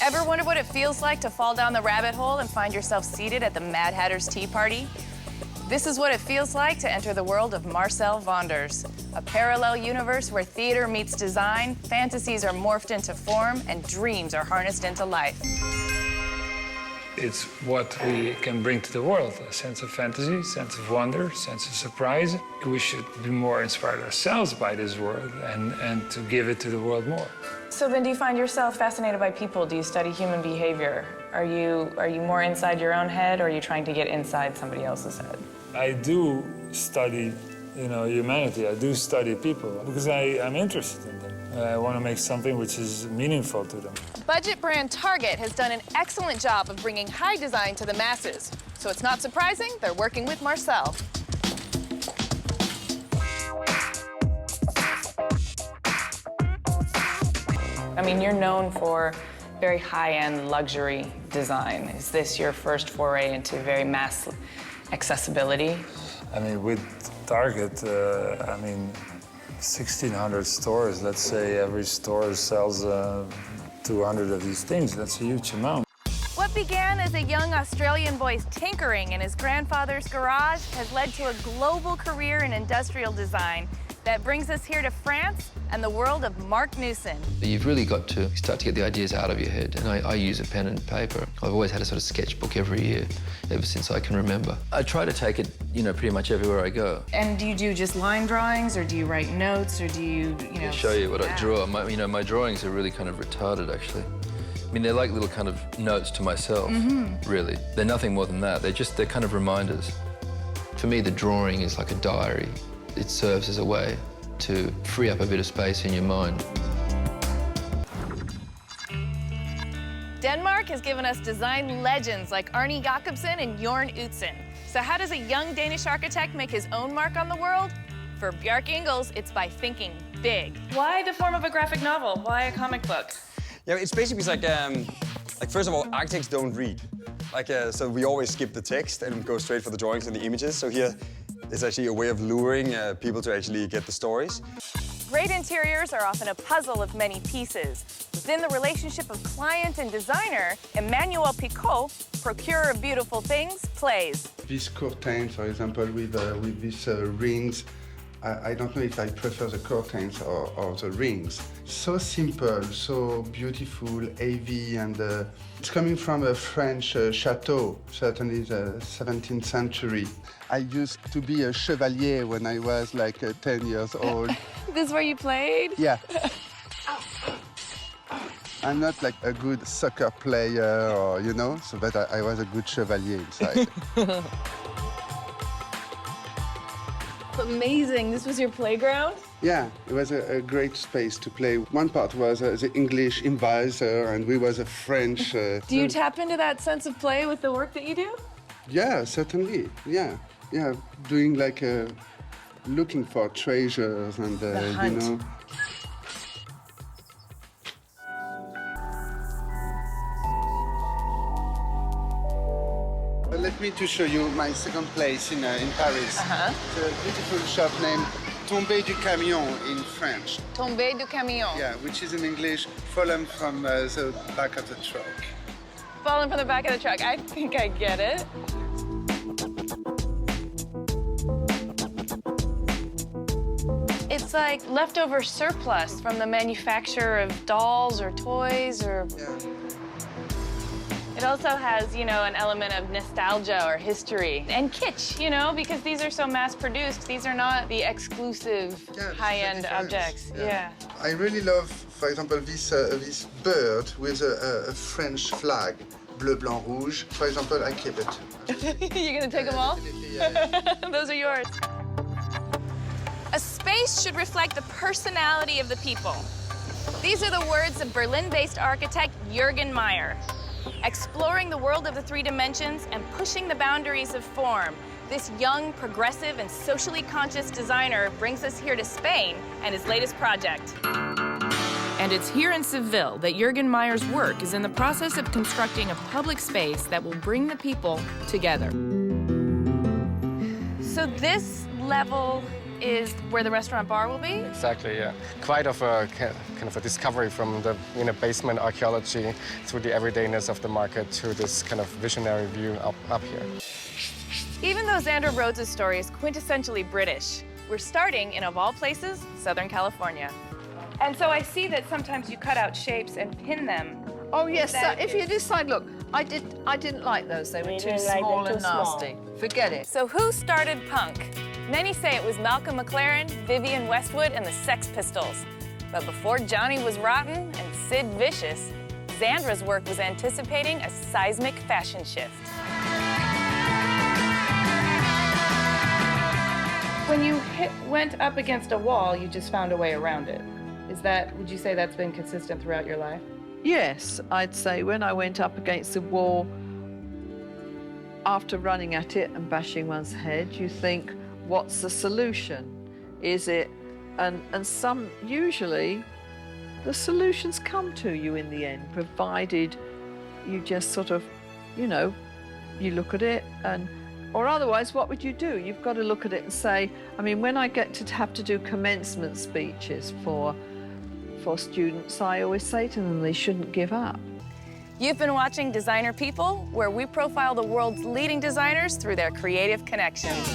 Ever wonder what it feels like to fall down the rabbit hole and find yourself seated at the Mad Hatter's Tea Party? This is what it feels like to enter the world of Marcel Wanders, a parallel universe where theater meets design, fantasies are morphed into form, and dreams are harnessed into life. It's what we can bring to the world, a sense of fantasy, sense of wonder, sense of surprise. We should be more inspired ourselves by this world and to give it to the world more. So then do you find yourself fascinated by people? Do you study human behavior? Are you more inside your own head, or are you trying to get inside somebody else's head? I do study, humanity. I do study people because I'm interested in them. I want to make something which is meaningful to them. Budget brand Target has done an excellent job of bringing high design to the masses. So it's not surprising they're working with Marcel. I mean, you're known for very high-end luxury design. Is this your first foray into very mass accessibility? I mean, with Target, 1,600 stores. Let's say every store sells 200 of these things. That's a huge amount. What began as a young Australian boy's tinkering in his grandfather's garage has led to a global career in industrial design that brings us here to France and the world of Mark Newson. You've really got to start to get the ideas out of your head, and I use a pen and paper. I've always had a sort of sketchbook every year, ever since I can remember. I try to take it, pretty much everywhere I go. And do you do just line drawings, or do you write notes, or do you, I'll show you what I draw. My drawings are really kind of retarded, actually. I mean, they're like little kind of notes to myself, really. They're nothing more than that. They're kind of reminders. For me, the drawing is like a diary. It serves as a way to free up a bit of space in your mind. Denmark has given us design legends like Arne Jacobsen and Jorn Utzon. So how does a young Danish architect make his own mark on the world? For Bjarke Ingels, it's by thinking big. Why the form of a graphic novel? Why a comic book? Yeah, it's basically like first of all, architects don't read. So we always skip the text and go straight for the drawings and the images. So here, it's actually a way of luring people to actually get the stories. Great interiors are often a puzzle of many pieces. Within the relationship of client and designer, Emmanuel Picot, procurer of beautiful things, plays. This curtain, for example, with these rings, I don't know if I prefer the curtains or the rings. So simple, so beautiful, heavy, and it's coming from a French chateau, certainly the 17th century. I used to be a chevalier when I was like 10 years old. This is where you played? Yeah. I'm not like a good soccer player, or, but I was a good chevalier inside. Amazing. This was your playground? Yeah, it was a great space to play. One part was the English advisor, and we was a French... Do you tap into that sense of play with the work that you do? Yeah, certainly. Yeah, doing like looking for treasures and, the hunt. Let me to show you my second place in Paris. It's a beautiful shop named Tombé du Camion in French. Tombé du Camion. Yeah, which is in English, fallen from the back of the truck. Fallen from the back of the truck. I think I get it. It's like leftover surplus from the manufacture of dolls or toys or... Yeah. It also has, an element of nostalgia or history and kitsch, because these are so mass-produced. These are not the exclusive high-end objects. Yeah. I really love, for example, this bird with a French flag, bleu, blanc, rouge. For example, I keep it. You're gonna take them all? Yeah. Those are yours. A space should reflect the personality of the people. These are the words of Berlin-based architect Jürgen Meyer. Exploring the world of the three dimensions and pushing the boundaries of form, this young, progressive, and socially conscious designer brings us here to Spain and his latest project. And it's here in Seville that Jürgen Meyer's work is in the process of constructing a public space that will bring the people together. So this level is where the restaurant bar will be? Exactly, yeah. Quite of a kind of a discovery from the basement archaeology through the everydayness of the market to this kind of visionary view up here. Even though Xandra Rhodes' story is quintessentially British, we're starting in, of all places, Southern California. And so I see that sometimes you cut out shapes and pin them. Oh yes, so if you decide, look, I didn't like those. They were too small and nasty. Forget it. So who started punk? Many say it was Malcolm McLaren, Vivienne Westwood, and the Sex Pistols. But before Johnny was rotten and Sid vicious, Xandra's work was anticipating a seismic fashion shift. When you went up against a wall, you just found a way around it. Would you say that's been consistent throughout your life? Yes, I'd say when I went up against the wall, after running at it and bashing one's head, you think, what's the solution? Is it, and usually, the solutions come to you in the end, provided you just sort of, you look at it or otherwise, what would you do? You've got to look at it and say, I mean, when I get to have to do commencement speeches for students, I always say to them they shouldn't give up. You've been watching Designer People, where we profile the world's leading designers through their creative connections.